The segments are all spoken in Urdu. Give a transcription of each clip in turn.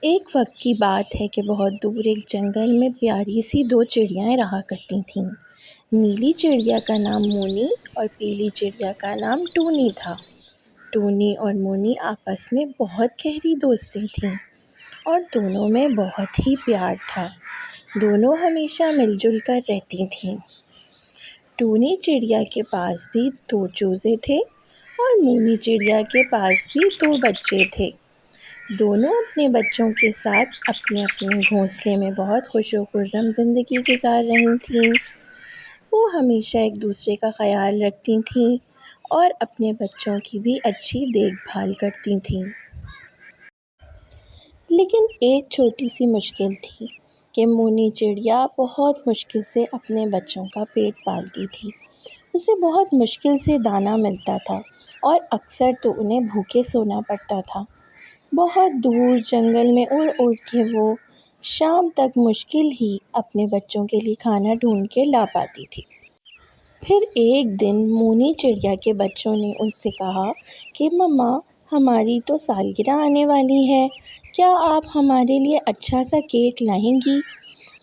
ایک وقت کی بات ہے کہ بہت دور ایک جنگل میں پیاری سی دو چڑیاں رہا کرتی تھیں۔ نیلی چڑیا کا نام مونی اور پیلی چڑیا کا نام ٹونی تھا۔ ٹونی اور مونی آپس میں بہت گہری دوستی تھیں اور دونوں میں بہت ہی پیار تھا۔ دونوں ہمیشہ مل جل کر رہتی تھیں۔ ٹونی چڑیا کے پاس بھی 2 چوزے تھے اور مونی چڑیا کے پاس بھی 2 بچے تھے۔ دونوں اپنے بچوں کے ساتھ اپنے اپنے گھونسلے میں بہت خوش و خرم زندگی گزار رہی تھیں۔ وہ ہمیشہ ایک دوسرے کا خیال رکھتی تھیں اور اپنے بچوں کی بھی اچھی دیکھ بھال کرتی تھیں۔ لیکن ایک چھوٹی سی مشکل تھی کہ مونی چڑیا بہت مشکل سے اپنے بچوں کا پیٹ پالتی تھی۔ اسے بہت مشکل سے دانہ ملتا تھا اور اکثر تو انہیں بھوکے سونا پڑتا تھا۔ بہت دور جنگل میں اڑ اڑ کے وہ شام تک مشکل ہی اپنے بچوں کے لیے کھانا ڈھونڈ کے لا پاتی تھی۔ پھر ایک دن مونی چڑیا کے بچوں نے ان سے کہا کہ مما، ہماری تو سالگرہ آنے والی ہے، کیا آپ ہمارے لیے اچھا سا کیک لائیں گی؟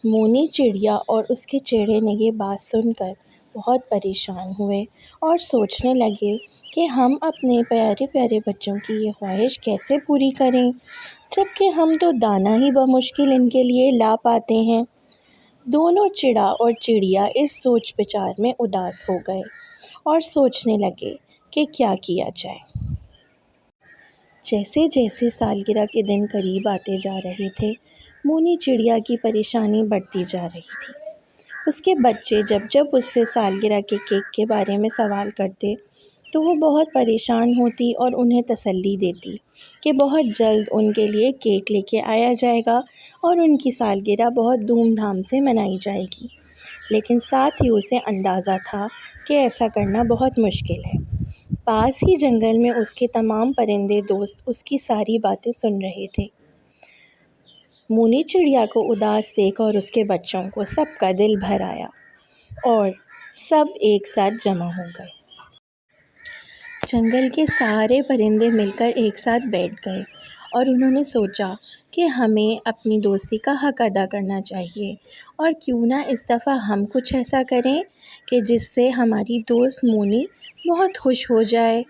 مونی چڑیا اور اس کے چڑے نے یہ بات سن کر بہت پریشان ہوئے اور سوچنے لگے کہ ہم اپنے پیارے پیارے بچوں کی یہ خواہش کیسے پوری کریں، جبکہ ہم تو دانہ ہی بمشکل ان کے لیے لا پاتے ہیں۔ دونوں چڑا اور چڑیا اس سوچ بچار میں اداس ہو گئے اور سوچنے لگے کہ کیا کیا جائے۔ جیسے جیسے سالگرہ کے دن قریب آتے جا رہے تھے، مونی چڑیا کی پریشانی بڑھتی جا رہی تھی۔ اس کے بچے جب اس سے سالگرہ کے کیک کے بارے میں سوال کرتے تو وہ بہت پریشان ہوتی اور انہیں تسلی دیتی کہ بہت جلد ان کے لیے کیک لے کے آیا جائے گا اور ان کی سالگرہ بہت دھوم دھام سے منائی جائے گی۔ لیکن ساتھ ہی اسے اندازہ تھا کہ ایسا کرنا بہت مشکل ہے۔ پاس ہی جنگل میں اس کے تمام پرندے دوست اس کی ساری باتیں سن رہے تھے۔ مونی چڑیا کو اداس دیکھ اور اس کے بچوں کو سب کا دل بھر آیا اور سب ایک ساتھ جمع ہو گئے۔ جنگل کے سارے پرندے مل کر ایک ساتھ بیٹھ گئے اور انہوں نے سوچا کہ ہمیں اپنی دوستی کا حق ادا کرنا چاہیے، اور کیوں نہ اس دفعہ ہم کچھ ایسا کریں کہ جس سے ہماری دوست مونی بہت خوش ہو جائے۔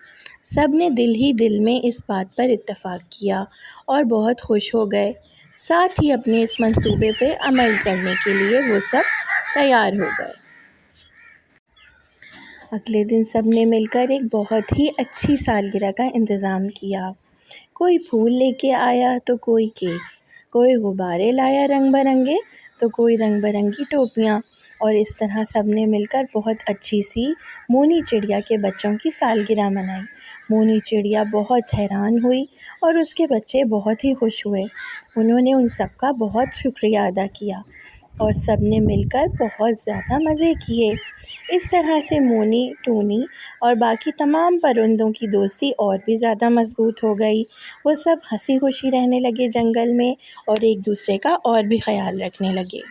سب نے دل ہی دل میں اس بات پر اتفاق کیا اور بہت خوش ہو گئے۔ ساتھ ہی اپنے اس منصوبے پہ عمل کرنے کے لیے وہ سب تیار ہو گئے۔ اگلے دن سب نے مل کر ایک بہت ہی اچھی سالگرہ کا انتظام کیا۔ کوئی پھول لے کے آیا تو کوئی کیک، کوئی غبارے لایا رنگ برنگے تو کوئی رنگ برنگی ٹوپیاں، اور اس طرح سب نے مل کر بہت اچھی سی مونی چڑیا کے بچوں کی سالگرہ منائی۔ مونی چڑیا بہت حیران ہوئی اور اس کے بچے بہت ہی خوش ہوئے۔ انہوں نے ان سب کا بہت شکریہ ادا کیا اور سب نے مل کر بہت زیادہ مزے کیے۔ اس طرح سے مونی، ٹونی اور باقی تمام پرندوں کی دوستی اور بھی زیادہ مضبوط ہو گئی۔ وہ سب ہنسی خوشی رہنے لگے جنگل میں اور ایک دوسرے کا اور بھی خیال رکھنے لگے۔